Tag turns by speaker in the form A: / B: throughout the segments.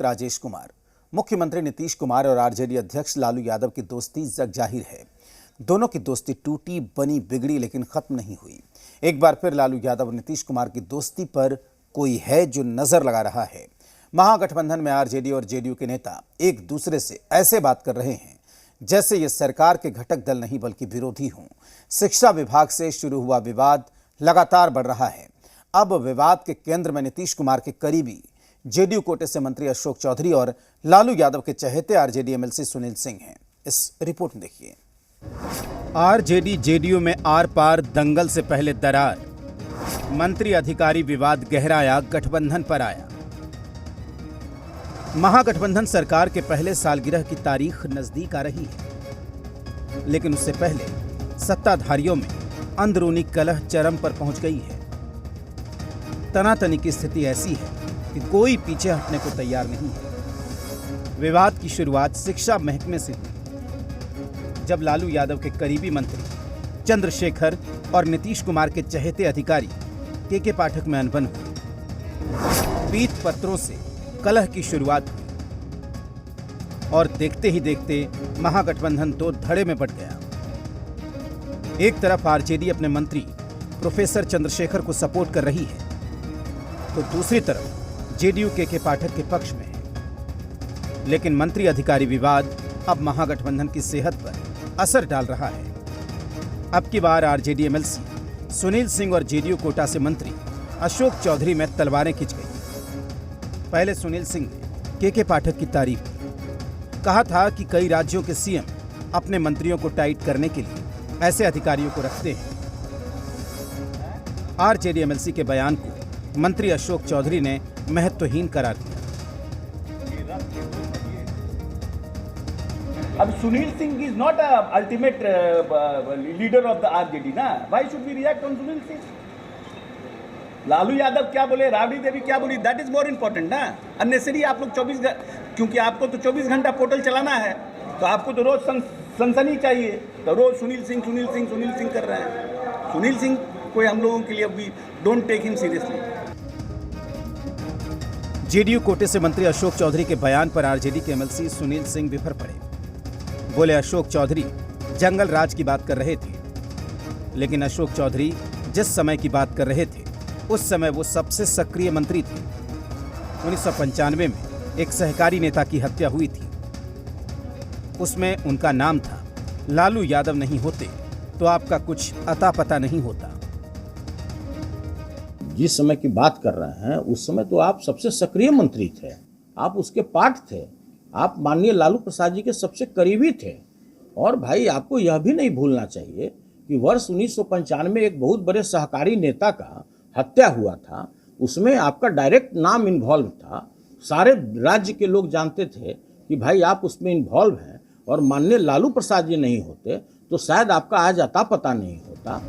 A: राजेश कुमार। मुख्यमंत्री नीतीश कुमार और आरजेडी अध्यक्ष लालू यादव की दोस्ती जग जाहिर है। दोनों की दोस्ती टूटी, बनी, बिगड़ी, लेकिन खत्म नहीं हुई। एक बार फिर लालू यादव और नीतीश कुमार की दोस्ती पर कोई है जो नजर लगा रहा है। महागठबंधन में आरजेडी और जेडीयू के नेता एक दूसरे से ऐसे बात कर रहे हैं जैसे ये सरकार के घटक दल नहीं बल्कि विरोधी हों। शिक्षा विभाग से शुरू हुआ विवाद लगातार बढ़ रहा है। अब विवाद के केंद्र में नीतीश कुमार के करीबी जेडीयू कोटे से मंत्री अशोक चौधरी और लालू यादव के चहेते आरजेडी एमएलसी सुनील सिंह हैं। इस रिपोर्ट में देखिए। आरजेडी जेडीयू में आर पार, दंगल से पहले दरार। मंत्री अधिकारी विवाद गहराया, गठबंधन पर आया। महागठबंधन सरकार के पहले सालगिरह की तारीख नजदीक आ रही है, लेकिन उससे पहले सत्ताधारियों में अंदरूनी कलह चरम पर पहुंच गई है। तनातनी की स्थिति ऐसी है कि कोई पीछे हटने को तैयार नहीं है। विवाद की शुरुआत शिक्षा महकमे से हुई, जब लालू यादव के करीबी मंत्री चंद्रशेखर और नीतीश कुमार के चहेते अधिकारी के पाठक में अनबन हुई। पीत पत्रों से कलह की शुरुआत हुई और देखते ही देखते महागठबंधन तो धड़े में बढ़ गया। एक तरफ आरजेडी अपने मंत्री प्रोफेसर चंद्रशेखर को सपोर्ट कर रही है, तो दूसरी तरफ जेडीयू के पाठक के पक्ष में है। लेकिन मंत्री अधिकारी विवाद अब महागठबंधन की सेहत पर असर डाल रहा है। अब की बार आरजेडी एमएलसी सुनील सिंह और जेडीयू कोटा से मंत्री अशोक चौधरी में तलवारें खिंच गई। पहले सुनील सिंह ने के पाठक की तारीफ की। कहा था कि कई राज्यों के सीएम अपने मंत्रियों को टाइट करने के लिए ऐसे अधिकारियों को रखते हैं। आरजेडी एमएलसी के बयान को मंत्री अशोक चौधरी ने महत्वहीन करार दिया।
B: अब Sunil Singh is not ultimate leader of the RJD ना, why should we react on Sunil Singh? Lalu Yadav क्या बोले, राबड़ी देवी क्या बोली, दैट इज मोर इंपॉर्टेंट ना। अननेसेसरी आप लोग 24 क्योंकि आपको तो 24 घंटा पोर्टल चलाना है, तो आपको तो रोज सनसनी चाहिए, तो रोज सुनील सिंह कर रहे हैं। सुनील सिंह कोई हम लोगों के लिए अभी don't take him seriously.
A: JDU कोटे से मंत्री अशोक चौधरी के बयान पर आरजेडी के एमएलसी सुनील सिंह बिफर पड़े। बोले अशोक चौधरी जंगल राज की बात कर रहे थे, लेकिन अशोक चौधरी जिस समय की बात कर रहे थे उस समय वो सबसे सक्रिय मंत्री थे। 1995 में एक सहकारी नेता की हत्या हुई थी, उसमें उनका नाम था। लालू यादव नहीं होते तो आपका कुछ अता पता नहीं होता।
C: जिस समय की बात कर रहे हैं उस समय तो आप सबसे सक्रिय मंत्री थे, आप उसके पार्ट थे, आप माननीय लालू प्रसाद जी के सबसे करीबी थे। और भाई आपको यह भी नहीं भूलना चाहिए कि वर्ष 1995 में एक बहुत बड़े सहकारी नेता का हत्या हुआ था, उसमें आपका डायरेक्ट नाम इन्वॉल्व था। सारे राज्य के लोग जानते थे कि भाई आप उसमें इन्वॉल्व हैं, और माननीय लालू प्रसाद जी नहीं होते तो शायद आपका आज अता पता नहीं होता।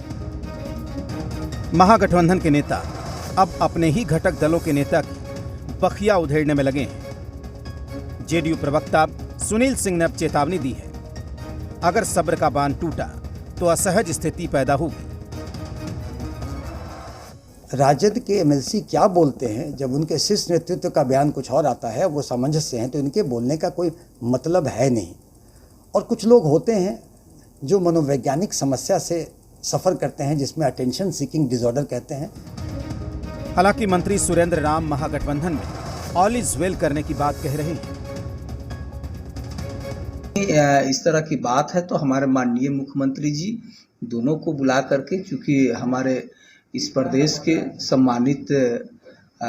A: महागठबंधन के नेता अब अपने ही घटक दलों के नेता की बखिया उधेड़ने में लगे हैं। जेडीयू प्रवक्ता सुनील सिंह ने अब चेतावनी दी है, अगर सब्र का बांध टूटा तो असहज स्थिति पैदा होगी।
D: राजद के एमएलसी क्या बोलते हैं, जब उनके शीर्ष नेतृत्व का बयान कुछ और आता है, वो सामंजस्य हैं, तो इनके बोलने का कोई मतलब है नहीं। और कुछ लोग होते हैं जो मनोवैज्ञानिक समस्या से सफ़र करते हैं, जिसमें अटेंशन सीकिंग डिसऑर्डर कहते हैं।
A: हालांकि मंत्री सुरेंद्र राम महागठबंधन में ऑल इज वेल करने की बात कह रहे हैं।
E: इस तरह की बात है तो हमारे माननीय मुख्यमंत्री जी दोनों को बुला करके, चूँकि हमारे इस प्रदेश के सम्मानित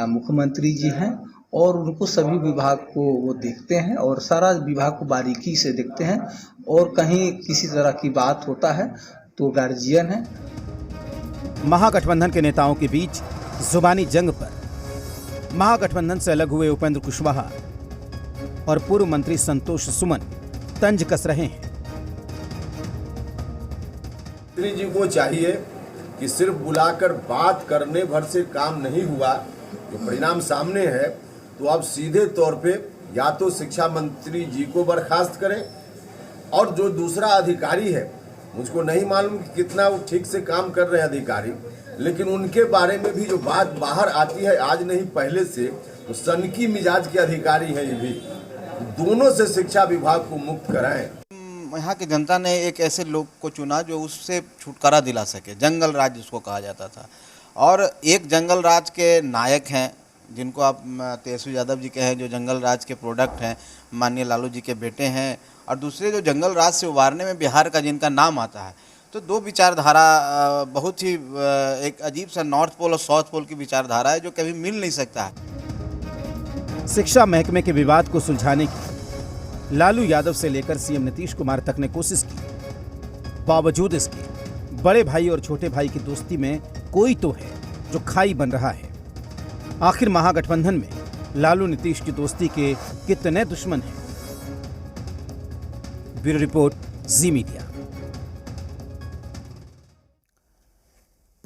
E: मुख्यमंत्री जी हैं और उनको सभी विभाग को वो देखते हैं और सारा विभाग को बारीकी से देखते हैं, और कहीं किसी तरह की बात होता है तो गार्जियन है।
A: महागठबंधन के नेताओं के बीच जुबानी जंग पर महागठबंधन से अलग हुए उपेंद्र कुशवाहा और पूर्व मंत्री संतोष सुमन तंज कस रहे हैं।
F: मंत्री जी को चाहिए कि सिर्फ बुलाकर बात करने भर से काम नहीं हुआ, जो परिणाम सामने है, तो आप सीधे तौर पे या तो शिक्षा मंत्री जी को बर्खास्त करें, और जो दूसरा अधिकारी है, मुझको नहीं मालूम कि कितना वो ठीक से काम कर रहे हैं अधिकारी, लेकिन उनके बारे में भी जो बात बाहर आती है आज नहीं पहले से, तो सनकी मिजाज के अधिकारी हैं ये भी। दोनों से शिक्षा विभाग को मुक्त कराएं।
G: यहाँ की जनता ने एक ऐसे लोग को चुना जो उससे छुटकारा दिला सके। जंगल राज जिसको कहा जाता था, और एक जंगल राज के नायक हैं जिनको आप तेजस्वी यादव जी के हैं, जो जंगल राज के प्रोडक्ट हैं, माननीय लालू जी के बेटे हैं, और दूसरे जो जंगल राज से उबारने में बिहार का जिनका नाम आता है। तो दो विचारधारा बहुत ही एक अजीब सा नॉर्थ पोल और साउथ पोल की विचारधारा है जो कभी मिल नहीं सकता है।
A: शिक्षा महकमे के विवाद को सुलझाने की लालू यादव से लेकर सीएम नीतीश कुमार तक ने कोशिश की। बावजूद इसके बड़े भाई और छोटे भाई की दोस्ती में कोई तो है जो खाई बन रहा है। आखिर महागठबंधन में लालू नीतीश की दोस्ती के कितने दुश्मन हैं? ब्यूरो रिपोर्ट, जी मीडिया।